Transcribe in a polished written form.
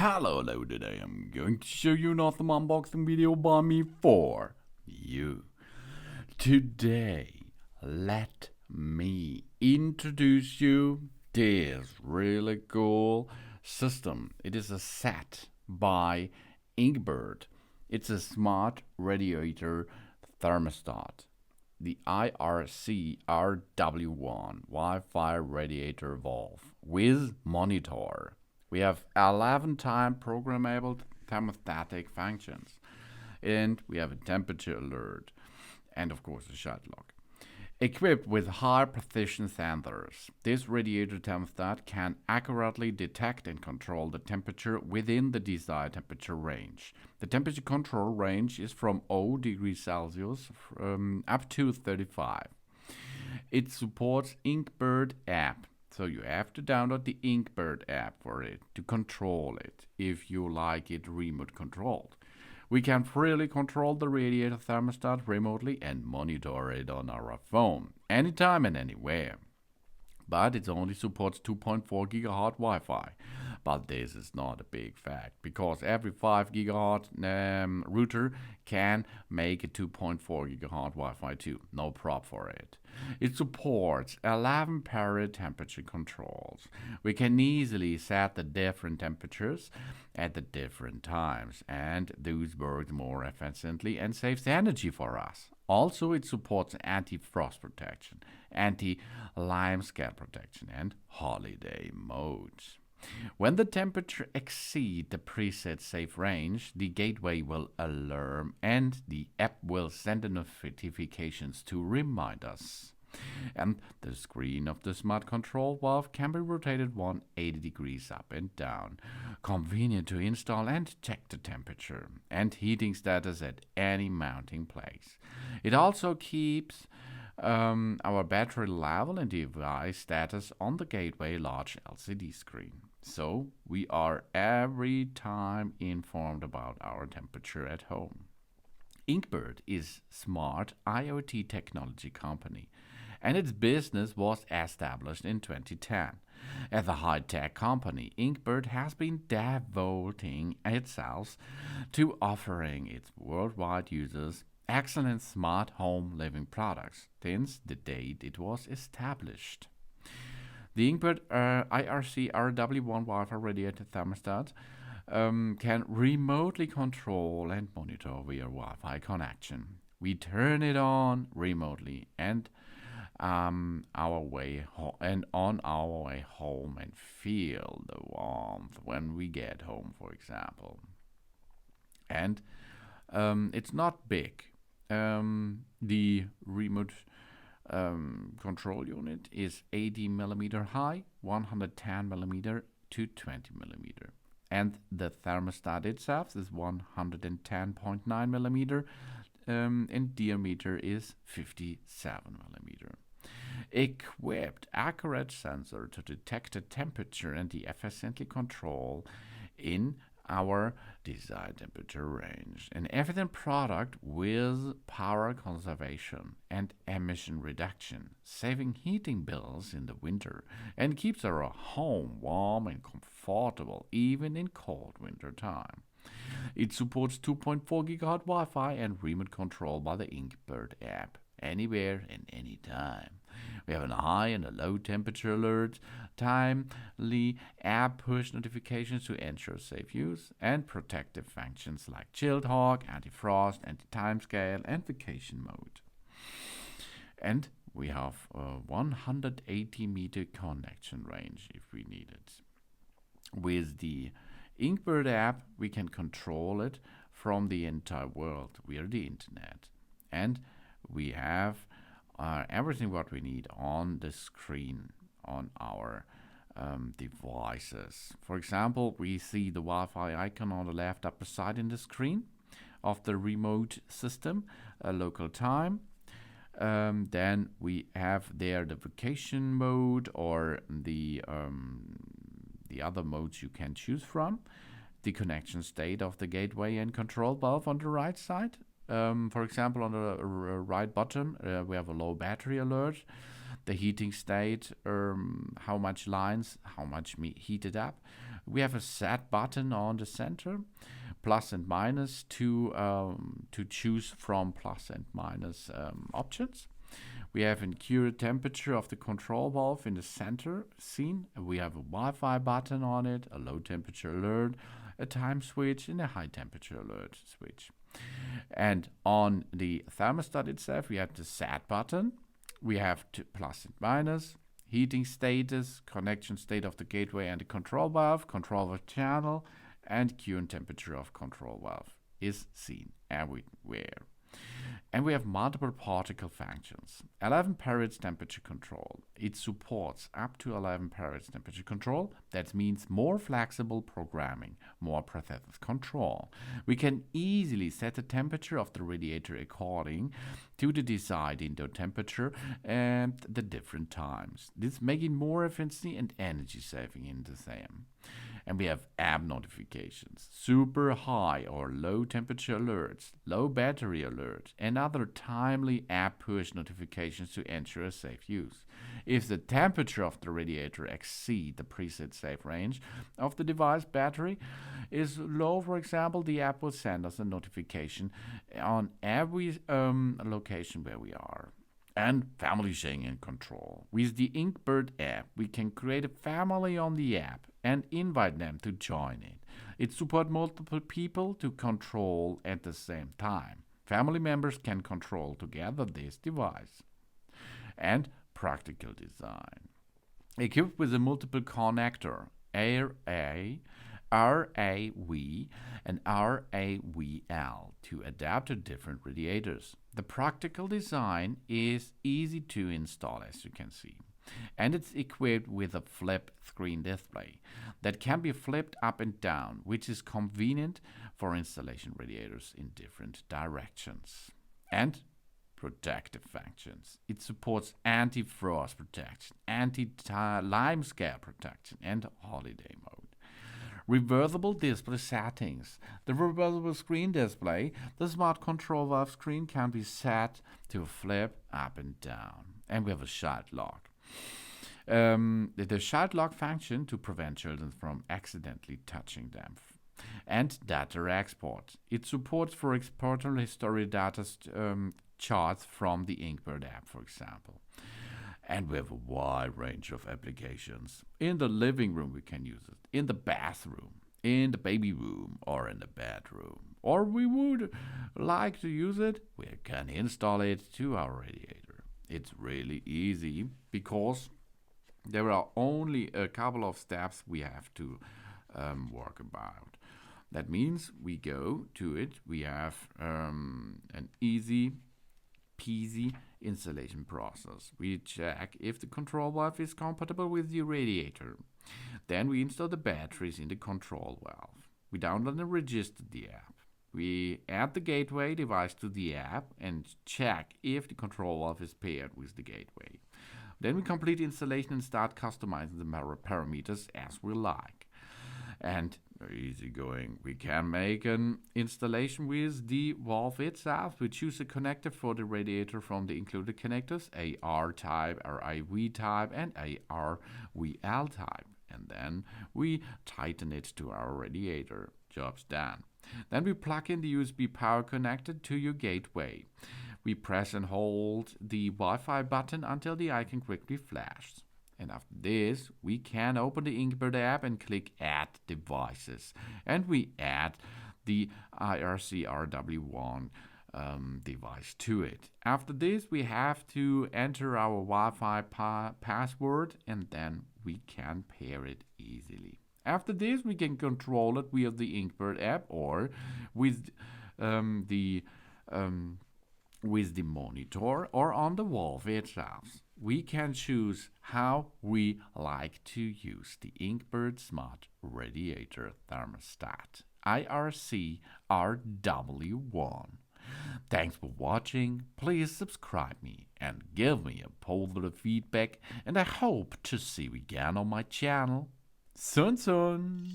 Hello today, I'm going to show you an awesome unboxing video by me for you. Today, let me introduce you this really cool system. It is a set by INKBIRD. It's a smart radiator thermostat. The IRC-RW1 Wi-Fi Radiator valve with monitor. We have 11 time programmable thermostatic functions, and we have a temperature alert, and of course a shut lock. Equipped with high precision sensors, this radiator thermostat can accurately detect and control the temperature within the desired temperature range. The temperature control range is from 0 degrees Celsius up to 35. It supports INKBIRD app. So you have to download the INKBIRD app for it to control it if you like it remote controlled. We can freely control the radiator thermostat remotely and monitor it on our phone anytime and anywhere. But it only supports 2.4 GHz Wi-Fi. But this is not a big fact because every 5 GHz router can make a 2.4 GHz Wi-Fi too. No prob for it. It supports 11 period temperature controls. We can easily set the different temperatures at the different times, and those work more efficiently and saves energy for us. Also, it supports anti-frost protection, anti-limescale protection, and holiday modes. When the temperature exceeds the preset safe range, the gateway will alarm and the app will send notifications to remind us. And the screen of the smart control valve can be rotated 180 degrees up and down. Convenient to install and check the temperature and heating status at any mounting place. It also keeps our battery level and device status on the gateway large LCD screen. So we are every time informed about our temperature at home. INKBIRD is smart IoT technology company, and its business was established in 2010. As a high-tech company, INKBIRD has been devoting itself to offering its worldwide users excellent smart home living products since the date it was established. The INKBIRD IRC-RW1 WIFI Radiator Thermostat can remotely control and monitor via Wi-Fi connection. We turn it on remotely and on our way home and feel the warmth when we get home, for example. And it's not big. The remote control unit is 80 millimeter high, 110 millimeter to 20 millimeter. And the thermostat itself is 110.9 millimeter and diameter is 57 millimeter. Equipped accurate sensor to detect the temperature and the efficiently control in our desired temperature range. An efficient product with power conservation and emission reduction, saving heating bills in the winter and keeps our home warm and comfortable even in cold winter time. It supports 2.4 GHz Wi-Fi and remote control by the INKBIRD app, anywhere and anytime. We have a high and a low temperature alert, timely app push notifications to ensure safe use, and protective functions like chilled hog, anti-frost, anti-timescale, and vacation mode. And we have a 180 meter connection range if we need it. With the INKBIRD app, we can control it from the entire world via the internet. And we have everything what we need on the screen on our devices. For example, we see the Wi-Fi icon on the left upper side in the screen of the remote system, local time. Then we have there the vacation mode or the other modes you can choose from. The connection state of the gateway and control valve on the right side. For example, on the right bottom, we have a low battery alert, the heating state, how much lines, how much heated up, We have a set button on the center, plus and minus to choose from plus and minus options. We have INKBIRD temperature of the control valve in the center scene. We have a Wi-Fi button on it, a low temperature alert, a time switch, and a high temperature alert switch. And on the thermostat itself, we have the set button. We have plus and minus, heating status, connection state of the gateway and the control valve channel, and current temperature of control valve is seen everywhere. And we have multiple particle functions. 11 periods temperature control. It supports up to 11 periods temperature control. That means more flexible programming, more precise control. We can easily set the temperature of the radiator according to the desired indoor temperature and the different times. This making more efficiency and energy saving in the same. And we have app notifications, super high or low temperature alerts, low battery alerts, and other timely app push notifications to ensure a safe use. If the temperature of the radiator exceeds the preset safe range of the device battery is low, for example, the app will send us a notification on every location where we are. And family sharing and control. With the INKBIRD app, we can create a family on the app and invite them to join it. It supports multiple people to control at the same time. Family members can control together this device. And practical design. Equipped with a multiple connector, RAV and RAVL to adapt to different radiators. The practical design is easy to install, as you can see. And it's equipped with a flip screen display that can be flipped up and down, which is convenient for installation radiators in different directions. And protective functions. It supports anti-frost protection, anti-limescale protection, and holiday mode. Reversible display settings. The reversible screen display, the smart control valve screen can be set to flip up and down. And we have a child lock. The child lock function to prevent children from accidentally touching them. And data export. It supports for exporting history data charts from the INKBIRD app, for example. And we have a wide range of applications. In the living room, we can use it. In the bathroom, in the baby room, or in the bedroom. Or we would like to use it, we can install it to our radiator. It's really easy because there are only a couple of steps we have to work about. That means we go to it. We have an easy peasy installation process. We check if the control valve is compatible with the radiator. Then we install the batteries in the control valve. We download and register the app. We add the gateway device to the app and check if the control valve is paired with the gateway. Then we complete installation and start customizing the parameters as we like. And very easy going. We can make an installation with the valve itself. We choose a connector for the radiator from the included connectors, AR type, RIV type, and ARVL type. And then we tighten it to our radiator. Job's done. Then we plug in the USB power connector to your gateway. We press and hold the Wi-Fi button until the icon quickly flashes. And after this, we can open the INKBIRD app and click Add Devices. And we add the IRC-RW1 device to it. After this, we have to enter our Wi-Fi password, and then we can pair it easily. After this, we can control it via the INKBIRD app or with the monitor or on the valve itself. We can choose how we like to use the INKBIRD Smart Radiator Thermostat, IRC-RW1. Thanks for watching. Please subscribe me and give me a positive feedback, and I hope to see you again on my channel soon.